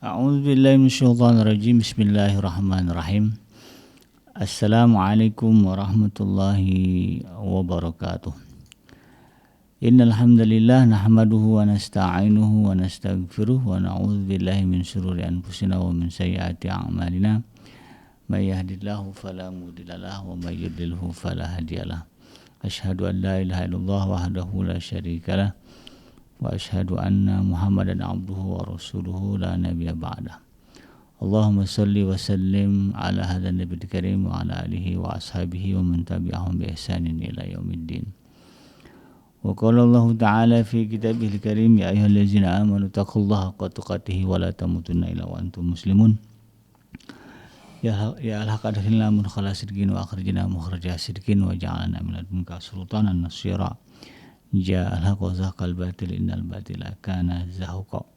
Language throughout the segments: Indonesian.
A'udzubillahi minasyaitonirrajim. Bismillahirrahmanirrahim. Assalamualaikum warahmatullahi wabarakatuh. Innal hamdalillah nahmaduhu wa nasta'inuhu wa nastaghfiruh wa na'udzubillahi min syururi anfusina wa min sayyiati a'malina. May yahdihillahu fala mudhillalah wa may yudlilhu fala hadiyalah. Asyhadu an la ilaha illallah wahdahu la syarikalah wa asyhadu anna Muhammadan abduhu wa rasuluhu la nabiyya ba'dah. Allahumma salli wa sallim ala hadzal nabiyil karim wa ala alihi wa ashabihi wa man tabi'ahum bi ihsanin ila yaumiddin. Wa qala Allah ta'ala fi kitabihil karim ya ayyuhallazina amanu taqullaha haqqa tuqatih wa la tamutunna illa wa antum muslimun. Ya al-haqadhilna min khalasidqin wa akhrijna mukhraja sidqin wa ja'alna min ladunka sultanan nasira. Ja'al haqq wa zahaqal batil innal batila kana zahuqa.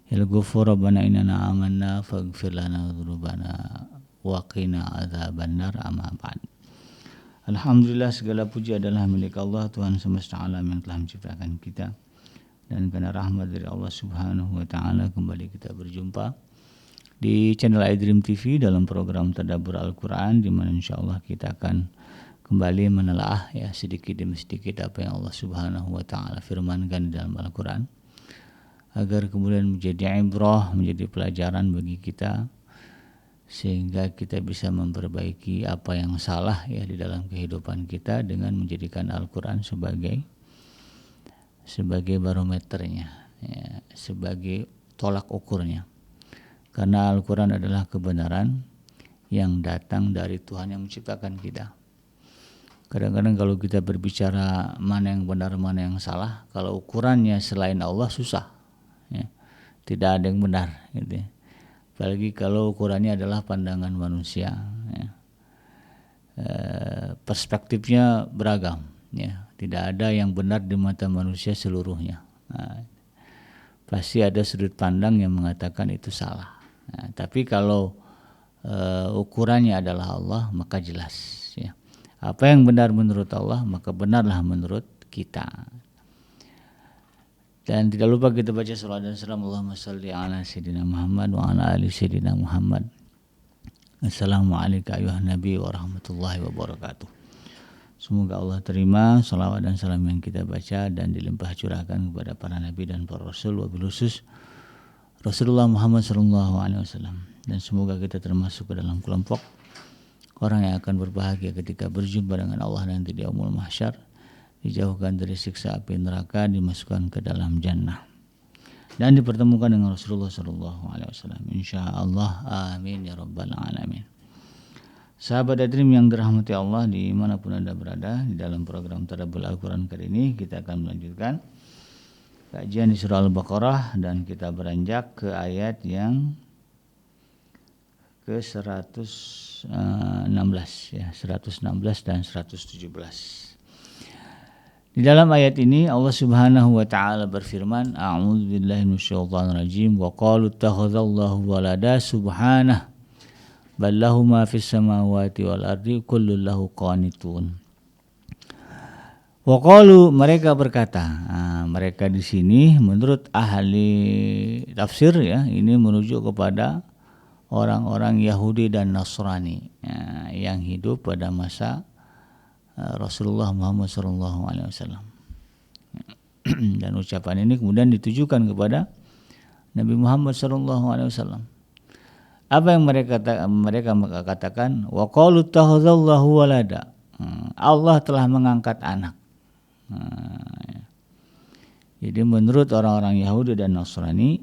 Ya ghafur rabbana innana amanna faghfir lana dzunubana wa qina adzabannar. Amma ba'd. Alhamdulillah, segala puji adalah milik Allah, Tuhan semesta alam yang telah menciptakan kita, dan karena rahmat dari Allah Subhanahu wa taala kembali kita berjumpa di channel iDream TV dalam program Tadabbur Al-Qur'an, di mana insyaallah kita akan kembali menelaah sedikit demi sedikit apa yang Allah Subhanahu wa taala firmankan di dalam Al-Qur'an, agar kemudian menjadi ibrah, menjadi pelajaran bagi kita, sehingga kita bisa memperbaiki apa yang salah di dalam kehidupan kita dengan menjadikan Al-Qur'an sebagai barometernya, sebagai tolak ukurnya. Karena Al-Qur'an adalah kebenaran yang datang dari Tuhan yang menciptakan kita. Kadang-kadang kalau kita berbicara mana yang benar, mana yang salah, kalau ukurannya selain Allah susah, tidak ada yang benar, gitu. Apalagi kalau ukurannya adalah pandangan manusia, perspektifnya beragam, tidak ada yang benar di mata manusia seluruhnya. Pasti ada sudut pandang yang mengatakan itu salah. Tapi kalau ukurannya adalah Allah, maka jelas. Apa yang benar menurut Allah, maka benarlah menurut kita. Dan tidak lupa kita baca salawat dan salam Allahumma salli ala sayyidina Muhammad wa ala ali sayyidina Muhammad. Assalamualaikum ayuhan nabi wa rahmatullahi wabarakatuh. Semoga Allah terima salawat dan salam yang kita baca dan dilimpah curahkan kepada para nabi dan para rasul, wabil khusus Rasulullah Muhammad SAW. Dan semoga kita termasuk ke dalam kelompok orang yang akan berbahagia ketika berjumpa dengan Allah nanti di yaumul mahsyar, dijauhkan dari siksa api neraka, dimasukkan ke dalam jannah, dan dipertemukan dengan Rasulullah SAW. Insyaallah, amin ya rabbal alamin. Sahabat iDream yang dirahmati Allah dimanapun Anda berada, di dalam program Tadabbur Al-Quran kali ini kita akan melanjutkan kajian di surah Al-Baqarah, dan kita beranjak ke ayat yang ke 116 dan 117. Di dalam ayat ini Allah Subhanahu wa taala berfirman, a'udzubillahi minasyaitonirrajim, wa qalu ittakhadallahu walada subhanahu bal lahu ma fis samawati wal ardi kullun lahu qanitun. Wa qalu, mereka berkata, mereka di sini menurut ahli tafsir ini merujuk kepada orang-orang Yahudi dan Nasrani yang hidup pada masa Rasulullah Muhammad SAW. Dan ucapan ini kemudian ditujukan kepada Nabi Muhammad SAW. Apa yang mereka katakan? Wa qalu ittakhadallahu walada. Allah telah mengangkat anak. Jadi menurut orang-orang Yahudi dan Nasrani,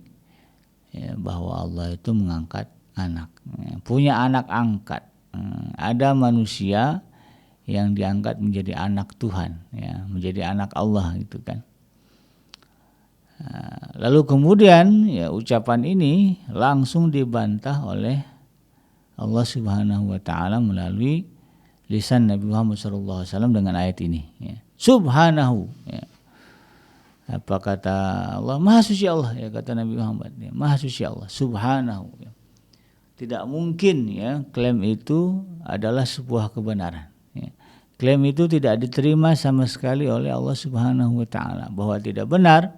bahwa Allah itu mengangkat anak, punya anak angkat. Ada manusia yang diangkat menjadi anak Tuhan, menjadi anak Allah, gitu kan. Lalu kemudian ucapan ini langsung dibantah oleh Allah Subhanahu wa taala melalui lisan Nabi Muhammad SAW dengan ayat ini, Subhanahu. Apa kata Allah? Maha suci Allah, kata Nabi Muhammad, Maha suci Allah, Subhanahu. Tidak mungkin klaim itu adalah sebuah kebenaran. Klaim itu tidak diterima sama sekali oleh Allah Subhanahu wa taala, bahwa tidak benar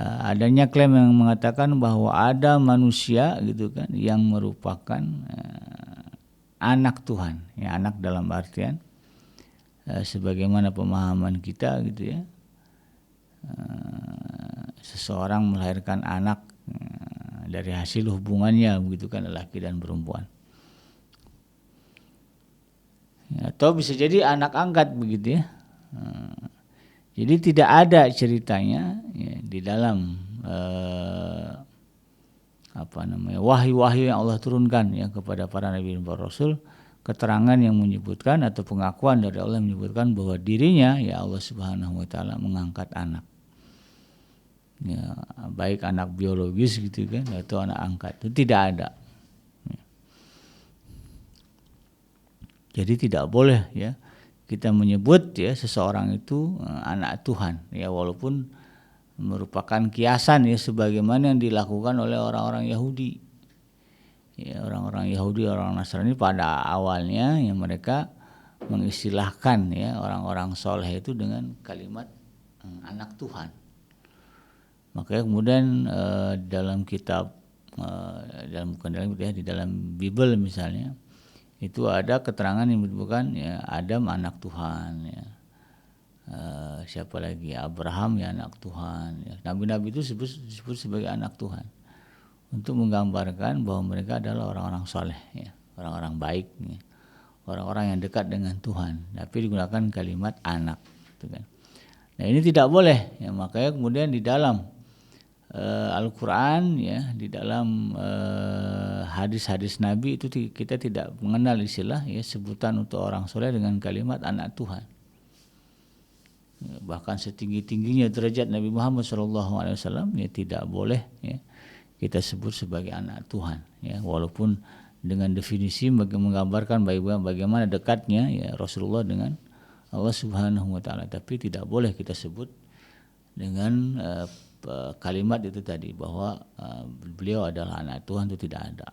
adanya klaim yang mengatakan bahwa ada manusia gitu kan yang merupakan anak Tuhan, ya anak dalam artian sebagaimana pemahaman kita gitu ya, seseorang melahirkan anak dari hasil hubungannya begitu kan, laki dan perempuan. Atau bisa jadi anak angkat begitu ya. Jadi tidak ada ceritanya ya, di dalam wahyu-wahyu yang Allah turunkan ya kepada para nabi dan para rasul, keterangan yang menyebutkan atau pengakuan dari Allah yang menyebutkan bahwa dirinya ya Allah Subhanahu wa taala mengangkat anak. Ya, baik anak biologis gitu kan atau anak angkat, itu tidak ada. Jadi tidak boleh ya kita menyebut ya seseorang itu anak Tuhan ya, walaupun merupakan kiasan ya sebagaimana yang dilakukan oleh orang-orang Yahudi. Ya, orang-orang Yahudi, orang Nasrani pada awalnya yang mereka mengistilahkan ya orang-orang soleh itu dengan kalimat anak Tuhan. Makanya kemudian dalam kitab di dalam Bible misalnya itu ada keterangan yang menyebutkan ya Adam anak Tuhan ya. Siapa lagi, Abraham ya anak Tuhan ya. Nabi-nabi itu disebut sebagai anak Tuhan untuk menggambarkan bahwa mereka adalah orang-orang soleh ya, orang-orang baik ya, orang-orang yang dekat dengan Tuhan, tapi digunakan kalimat anak gitu kan. Nah ini tidak boleh ya, makanya kemudian di dalam Al-Quran ya, di dalam hadis-hadis Nabi itu kita tidak mengenal istilah ya sebutan untuk orang soleh dengan kalimat anak Tuhan. Ya, bahkan setinggi-tingginya derajat Nabi Muhammad SAW ya tidak boleh ya kita sebut sebagai anak Tuhan ya, walaupun dengan definisi menggambarkan bagaimana dekatnya ya Rasulullah dengan Allah Subhanahu wa taala, tapi tidak boleh kita sebut dengan kalimat itu tadi bahwa beliau adalah anak Tuhan, itu tidak ada.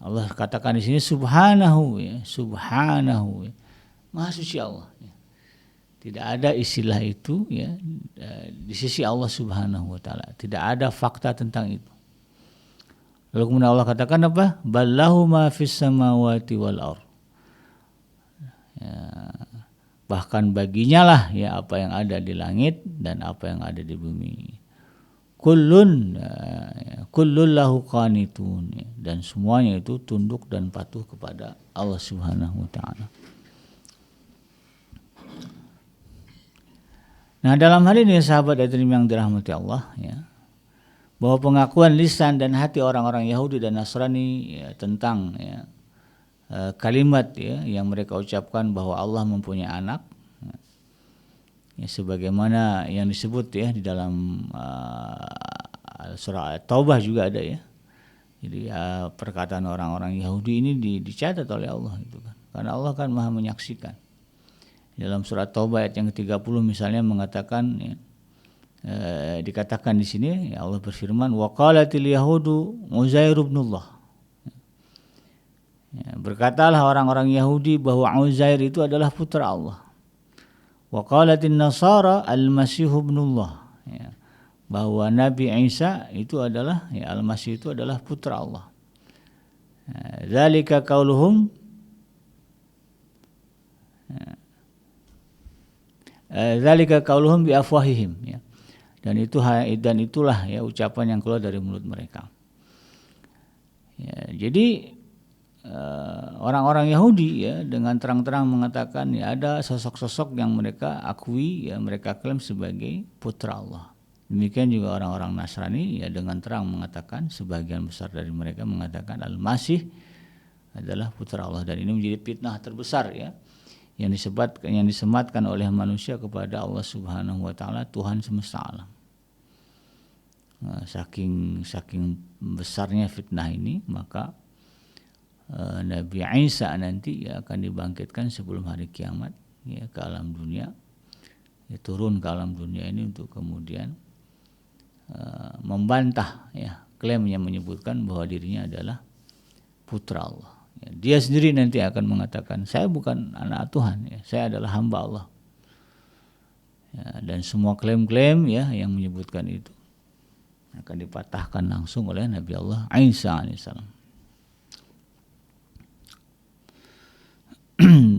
Allah katakan di sini subhanahu ya, subhanahu ya, maha suci Allah ya. Tidak ada istilah itu ya di sisi Allah Subhanahu wa taala, tidak ada fakta tentang itu. Lalu kemudian Allah katakan apa? Ballahu ma fis samawati wal ardh. Ya, bahkan baginya lah ya apa yang ada di langit dan apa yang ada di bumi. Kullun lahu qanitun ya, dan semuanya itu tunduk dan patuh kepada Allah Subhanahu wa taala. Nah, dalam hal ini sahabat yang dirahmati Allah ya, bahwa pengakuan lisan dan hati orang-orang Yahudi dan Nasrani ya, tentang ya, kalimat ya yang mereka ucapkan bahwa Allah mempunyai anak ya, sebagaimana yang disebut ya di dalam surah Taubah juga ada ya. Jadi perkataan orang-orang Yahudi ini dicatat oleh Allah itu kan, karena Allah kan maha menyaksikan. Dalam surat Taubah ayat yang ke-30 misalnya mengatakan ya, dikatakan di sini ya Allah berfirman wa qalatil yahudu Uzair ibnullah. Ya, berkatalah orang-orang Yahudi bahwa Uzair itu adalah putra Allah. Wa qalatin nasara al-masih ibnullah. Ya, bahwa Nabi Isa itu adalah ya Al-Masih itu adalah putra Allah. Zalika qauluhum zalika qauluhum bi afwahihim ya. Dan itulah ya ucapan yang keluar dari mulut mereka. Ya, jadi orang-orang Yahudi ya dengan terang-terang mengatakan ya ada sosok-sosok yang mereka akui ya, mereka klaim sebagai putra Allah. Demikian juga orang-orang Nasrani ya dengan terang mengatakan, sebagian besar dari mereka mengatakan Al-Masih adalah putra Allah, dan ini menjadi fitnah terbesar ya yang disematkan oleh manusia kepada Allah Subhanahu wa taala, Tuhan semesta alam. Nah, saking besarnya fitnah ini, maka Nabi Isa nanti ya akan dibangkitkan sebelum hari kiamat ya ke alam dunia, ya turun ke alam dunia ini untuk kemudian membantah ya klaim yang menyebutkan bahwa dirinya adalah putra Allah. Ya, dia sendiri nanti akan mengatakan saya bukan anak Tuhan, ya, saya adalah hamba Allah. Ya, dan semua klaim-klaim ya yang menyebutkan itu akan dipatahkan langsung oleh Nabi Allah Isa alaihissalam.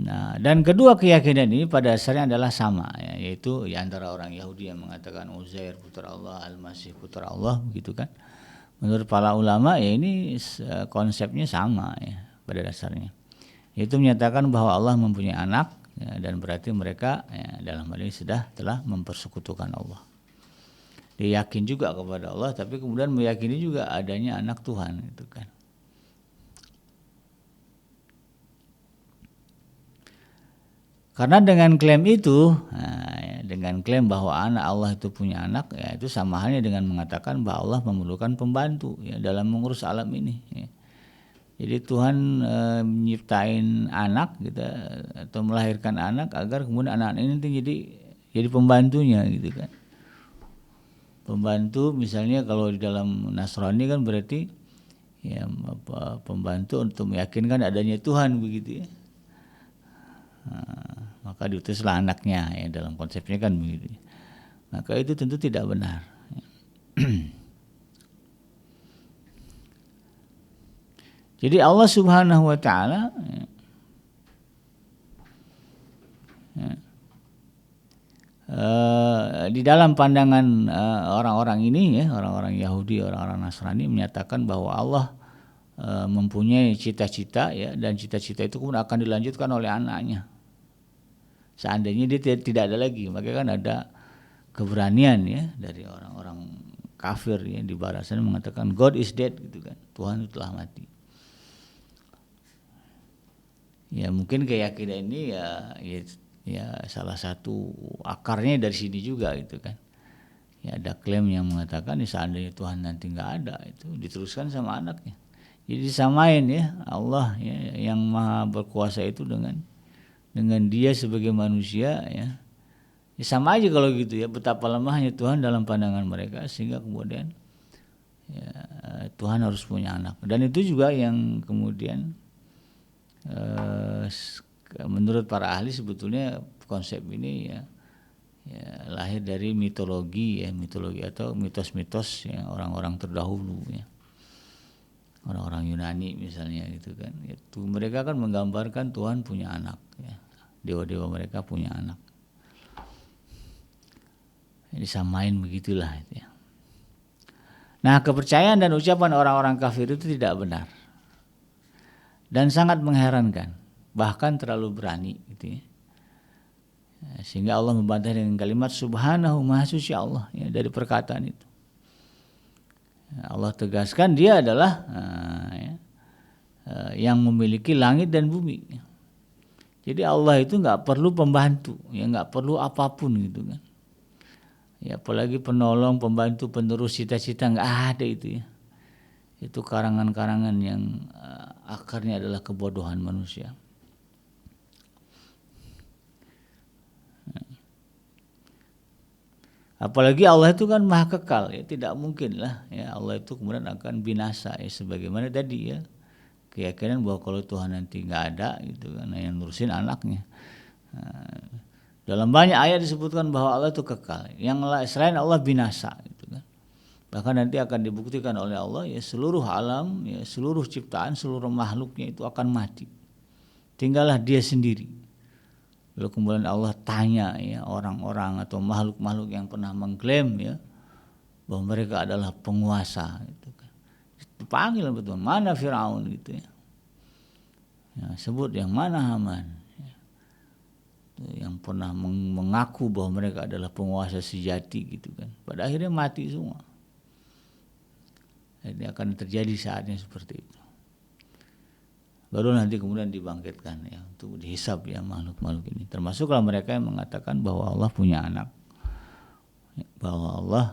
Nah, dan kedua keyakinan ini pada dasarnya adalah sama, ya, yaitu ya, antara orang Yahudi yang mengatakan Uzair putra Allah, Al-Masih putra Allah, begitu kan. Menurut para ulama ya ini konsepnya sama ya pada dasarnya. Yaitu menyatakan bahwa Allah mempunyai anak ya, dan berarti mereka ya, dalam hal ini telah mempersekutukan Allah. Dia yakin juga kepada Allah, tapi kemudian meyakini juga adanya anak Tuhan, gitu kan. Karena dengan klaim itu, dengan klaim bahwa anak Allah itu punya anak, ya itu sama halnya dengan mengatakan bahwa Allah memerlukan pembantu ya dalam mengurus alam ini. Ya. Jadi Tuhan menciptain anak, gitu, atau melahirkan anak agar kemudian anak ini nanti jadi pembantunya, gitu kan. Pembantu misalnya kalau di dalam Nasrani kan berarti ya pembantu untuk meyakinkan adanya Tuhan, begitu ya. Maka diutuslah anaknya ya dalam konsepnya kan begitu. Maka itu tentu tidak benar. Jadi Allah Subhanahu wa taala di dalam pandangan orang-orang ini ya, orang-orang Yahudi, orang-orang Nasrani menyatakan bahwa Allah mempunyai cita-cita ya, dan cita-cita itu kemudian akan dilanjutkan oleh anaknya. Seandainya dia tidak ada lagi, maka kan ada keberanian ya dari orang-orang kafir ya di barat sana mengatakan God is dead, gitu kan. Tuhan itu telah mati. Ya mungkin keyakinan ini ya salah satu akarnya dari sini juga, gitu kan. Ya ada klaim yang mengatakan seandainya Tuhan nanti nggak ada, itu diteruskan sama anaknya. Jadi disamain ya Allah ya, yang maha berkuasa itu dengan dia sebagai manusia ya. Ya sama aja kalau gitu ya, betapa lemahnya Tuhan dalam pandangan mereka sehingga kemudian ya, Tuhan harus punya anak. Dan itu juga yang kemudian menurut para ahli sebetulnya konsep ini ya lahir dari mitologi atau mitos-mitos ya orang-orang terdahulu ya. Orang-orang Yunani misalnya, gitu kan. Itu mereka kan menggambarkan Tuhan punya anak ya. Dewa-dewa mereka punya anak. Disamain begitulah itu ya. Nah, kepercayaan dan ucapan orang-orang kafir itu tidak benar. Dan sangat mengherankan, bahkan terlalu berani, gitu ya. Sehingga Allah membantah dengan kalimat subhanahu, maha suci Allah ya, dari perkataan itu. Allah tegaskan dia adalah yang memiliki langit dan bumi. Jadi Allah itu nggak perlu pembantu, ya nggak perlu apapun, gitu kan. Ya apalagi penolong, pembantu, penerus cita-cita, nggak ada itu ya. Itu karangan-karangan yang akarnya adalah kebodohan manusia. Apalagi Allah itu kan maha kekal ya, tidak mungkin lah ya Allah itu kemudian akan binasa ya, sebagaimana tadi ya keyakinan bahwa kalau Tuhan nanti nggak ada, gitu kan, yang ngurusin anaknya. Dalam banyak ayat disebutkan bahwa Allah itu kekal, yang selain Allah binasa, gitu kan. Bahkan nanti akan dibuktikan oleh Allah ya seluruh alam ya, seluruh ciptaan, seluruh makhluknya itu akan mati, tinggallah dia sendiri. Lalu kemudian Allah tanya ya orang-orang atau makhluk-makhluk yang pernah mengklaim ya bahwa mereka adalah penguasa, gitu kan. Dipanggil betul, mana Firaun, gitu ya. Ya sebut yang mana Haman ya, yang pernah mengaku bahwa mereka adalah penguasa sejati, gitu kan. Pada akhirnya mati semua. Ini akan terjadi saatnya seperti itu. Baru nanti kemudian dibangkitkan ya untuk dihisab ya makhluk-makhluk ini. Termasuklah mereka yang mengatakan bahwa Allah punya anak, bahwa Allah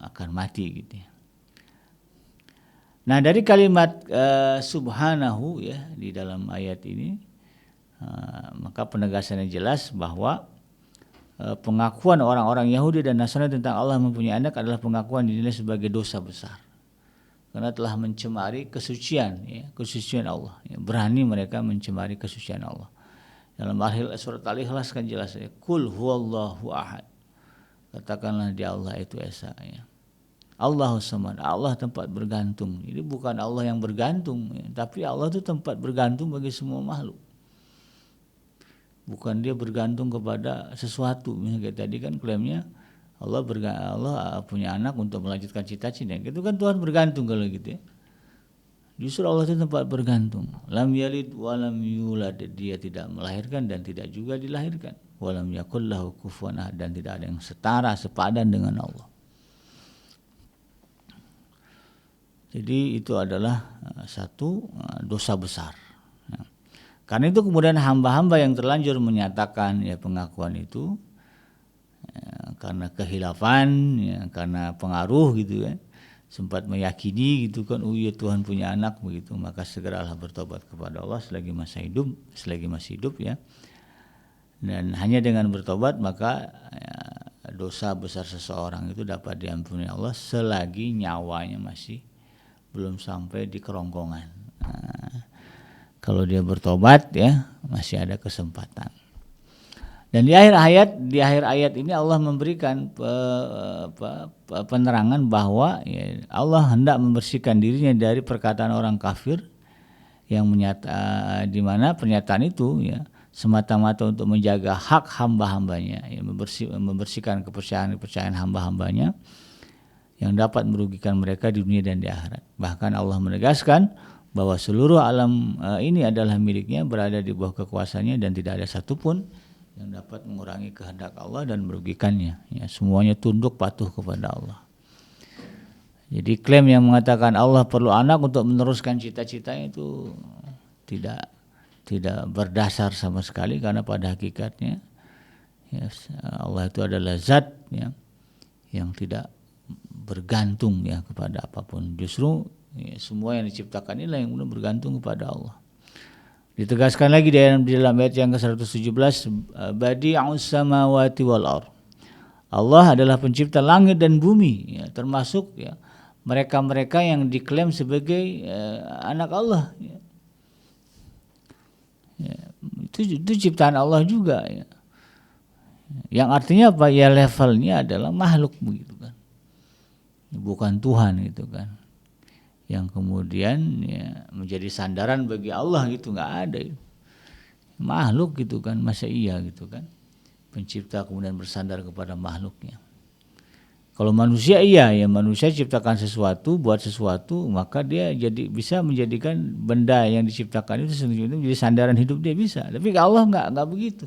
akan mati, gitu ya. Nah dari kalimat subhanahu ya di dalam ayat ini maka penegasannya jelas bahwa pengakuan orang-orang Yahudi dan Nasrani tentang Allah mempunyai anak adalah pengakuan dinilai sebagai dosa besar. Karena telah mencemari kesucian Allah ya, berani mereka mencemari kesucian Allah. Dalam surat Al-Ikhlas kan jelas ya, Qul huwallahu ahad, katakanlah dia Allah itu esa ya. Allahus Samad, Allah tempat bergantung. Jadi bukan Allah yang bergantung ya, tapi Allah itu tempat bergantung bagi semua makhluk. Bukan dia bergantung kepada sesuatu. Misalnya kayak tadi kan klaimnya Allah punya anak untuk melanjutkan cita-cita. Itu kan Tuhan bergantung kalau gitu ya. Justru Allah itu tempat bergantung. Lam yalid wa lam yulad, dia tidak melahirkan dan tidak juga dilahirkan. Wa lam yakul lahu kufuwan ahad, dan tidak ada yang setara sepadan dengan Allah. Jadi itu adalah satu dosa besar. Karena itu kemudian hamba-hamba yang terlanjur menyatakan ya pengakuan itu karena kehilafan, ya, karena pengaruh gitu kan, sempat meyakini gitu kan, oh iya Tuhan punya anak begitu, maka segeralah bertobat kepada Allah selagi masih hidup ya. Dan hanya dengan bertobat maka ya, dosa besar seseorang itu dapat diampuni Allah selagi nyawanya masih belum sampai di kerongkongan. Nah, kalau dia bertobat ya masih ada kesempatan. Dan di akhir ayat ini Allah memberikan penerangan bahwa ya, Allah hendak membersihkan dirinya dari perkataan orang kafir yang di mana pernyataan itu ya semata-mata untuk menjaga hak hamba-hambanya, ya, membersihkan kepercayaan hamba-hambanya yang dapat merugikan mereka di dunia dan di akhirat. Bahkan Allah menegaskan bahwa seluruh alam ini adalah miliknya, berada di bawah kekuasaannya, dan tidak ada satupun yang dapat mengurangi kehendak Allah dan merugikannya. Ya, semuanya tunduk patuh kepada Allah. Jadi klaim yang mengatakan Allah perlu anak untuk meneruskan cita-citanya itu tidak berdasar sama sekali, karena pada hakikatnya ya, Allah itu adalah zat ya, yang tidak bergantung ya kepada apapun. Justru ya, semua yang diciptakan inilah yang benar bergantung kepada Allah. Ditegaskan lagi di dalam ayat yang ke-117, Badi'us samawati wal ardh. Allah adalah pencipta langit dan bumi ya, termasuk ya mereka-mereka yang diklaim sebagai anak Allah ya. Ya, itu ciptaan Allah juga ya. Yang artinya apa? Ya levelnya adalah makhluk begitu kan. Bukan Tuhan gitu kan, yang kemudian ya, menjadi sandaran bagi Allah gitu, nggak ada itu. Makhluk gitu kan, masa iya gitu kan, pencipta kemudian bersandar kepada makhluknya. Kalau manusia iya ya, manusia ciptakan sesuatu, buat sesuatu, maka dia jadi bisa menjadikan benda yang diciptakan itu menjadi sandaran hidup dia, bisa. Tapi Allah nggak begitu.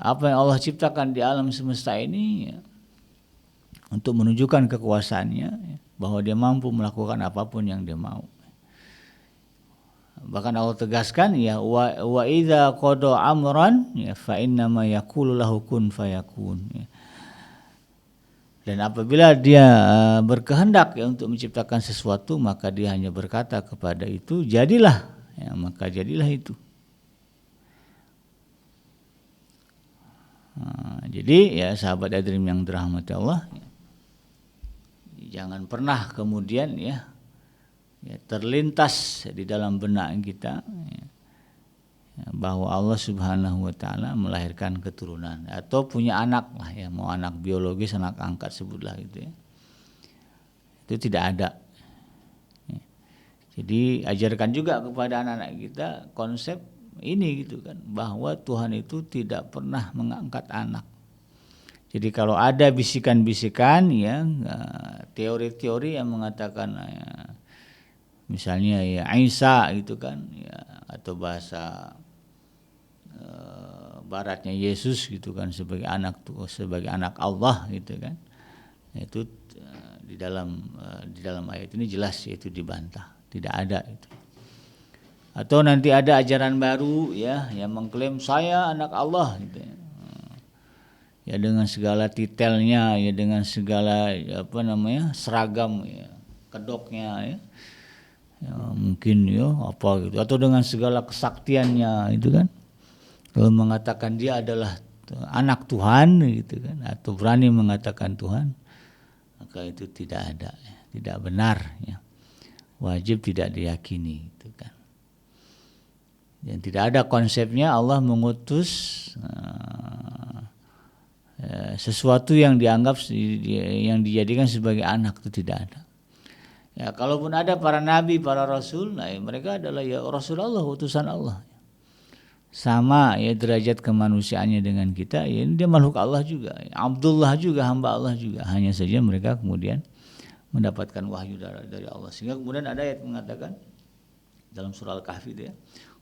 Apa yang Allah ciptakan di alam semesta ini ya, untuk menunjukkan kekuasaannya ya, bahwa dia mampu melakukan apapun yang dia mau. Bahkan Allah tegaskan ya wa idza qada amran ya fa innama yaqulu lahu kun fayakun ya. Dan apabila dia berkehendak ya untuk menciptakan sesuatu, maka dia hanya berkata kepada itu jadilah ya, maka jadilah itu. Jadi ya sahabat Adrim yang dirahmati Allah, jangan pernah kemudian ya terlintas di dalam benak kita ya, bahwa Allah Subhanahu wa taala melahirkan keturunan atau punya anak lah ya, mau anak biologis, anak angkat sebutlah gitu ya. Itu tidak ada. Ya. Jadi ajarkan juga kepada anak-anak kita konsep ini gitu kan, bahwa Tuhan itu tidak pernah mengangkat anak. Jadi kalau ada bisikan-bisikan ya, teori-teori yang mengatakan ya, misalnya ya Isa gitu kan ya, atau bahasa baratnya Yesus gitu kan sebagai anak Allah gitu kan. Itu di dalam ayat ini jelas yaitu dibantah, tidak ada itu. Atau nanti ada ajaran baru ya yang mengklaim saya anak Allah gitu ya. Ya dengan segala titelnya ya, dengan segala seragam ya, kedoknya ya. Ya mungkin ya apa gitu, atau dengan segala kesaktiannya itu kan. Kalau mengatakan dia adalah anak Tuhan gitu kan, atau berani mengatakan Tuhan, maka itu tidak ada ya, tidak benar ya. Wajib tidak diyakini itu kan. Dan tidak ada konsepnya Allah mengutus sesuatu yang dianggap yang dijadikan sebagai anak itu tidak ada. Ya, kalaupun ada para nabi, para rasul, nah mereka adalah ya Rasulullah, utusan Allah. Sama ya derajat kemanusiaannya dengan kita, ya dia makhluk Allah juga, Abdullah juga, hamba Allah juga. Hanya saja mereka kemudian mendapatkan wahyu dari Allah. Sehingga kemudian ada ayat mengatakan dalam surah Al-Kahfi itu ya,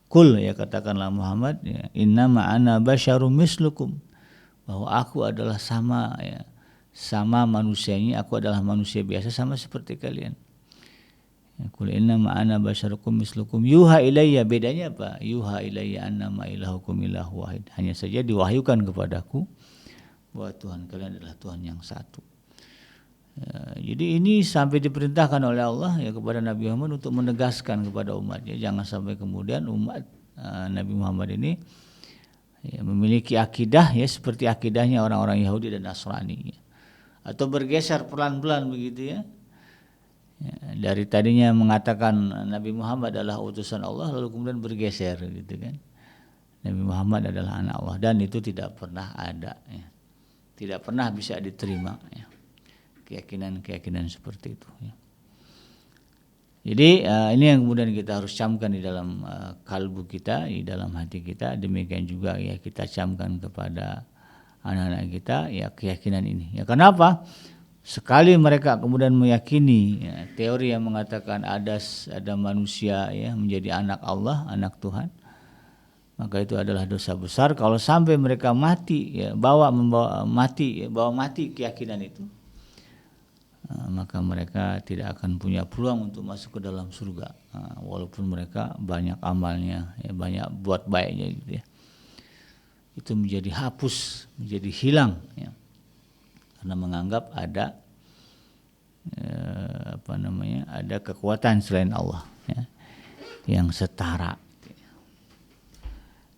Qul, ya katakanlah Muhammad, ya, innama ana basyarum mislukum, bahwa aku adalah sama ya, sama manusianya, aku adalah manusia biasa sama seperti kalian. Qul innama ana basyarukum mislukum yuha ilayya, bedanya apa? Yuha ilayya annama ilahukum ilahu wahid, hanya saja diwahyukan kepadaku bahwa Tuhan kalian adalah Tuhan yang satu. Jadi ini sampai diperintahkan oleh Allah ya kepada Nabi Muhammad untuk menegaskan kepada umatnya, jangan sampai kemudian umat Nabi Muhammad ini ya, memiliki akidah ya seperti akidahnya orang-orang Yahudi dan Nasrani ya, atau bergeser pelan-pelan begitu ya. Ya, dari tadinya mengatakan Nabi Muhammad adalah utusan Allah, lalu kemudian bergeser gitu kan. Nabi Muhammad adalah anak Allah, dan itu tidak pernah ada ya. Tidak pernah bisa diterima ya. Keyakinan seperti itu ya. Jadi ini yang kemudian kita harus camkan di dalam kalbu kita, di dalam hati kita. Demikian juga ya kita camkan kepada anak-anak kita ya keyakinan ini. Ya kenapa? Sekali mereka kemudian meyakini ya, teori yang mengatakan ada manusia ya menjadi anak Allah, anak Tuhan, maka itu adalah dosa besar. Kalau sampai mereka mati ya bawa mati keyakinan itu, maka mereka tidak akan punya peluang untuk masuk ke dalam surga, walaupun mereka banyak amalnya ya, banyak buat baiknya gitu ya. Itu menjadi hapus, menjadi hilang ya. Karena menganggap ada ada kekuatan selain Allah ya, yang setara.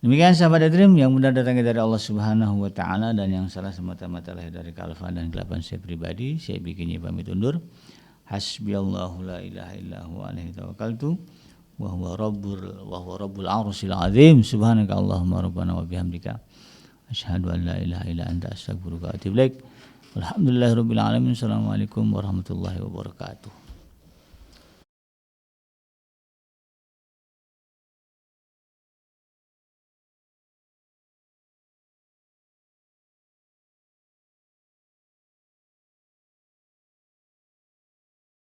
Demikian sahabat Dream yang benar datangnya dari Allah Subhanahu wa taala, dan yang salah semata-mata lahir dari kealfaan dan kelapan saya pribadi. Saya bikinnya pamit undur. Hasbiyallahu la ilaha illa huwa alaihi tawakkaltu wa huwa rabbul arsyil azim. Subhanaka Allahumma rabbana wa bihamdika asyhadu an la ilaha illa anta astaghfiruka wa atubu ilaik. Alhamdulillahirabbil alamin. Assalamualaikum warahmatullahi wabarakatuh.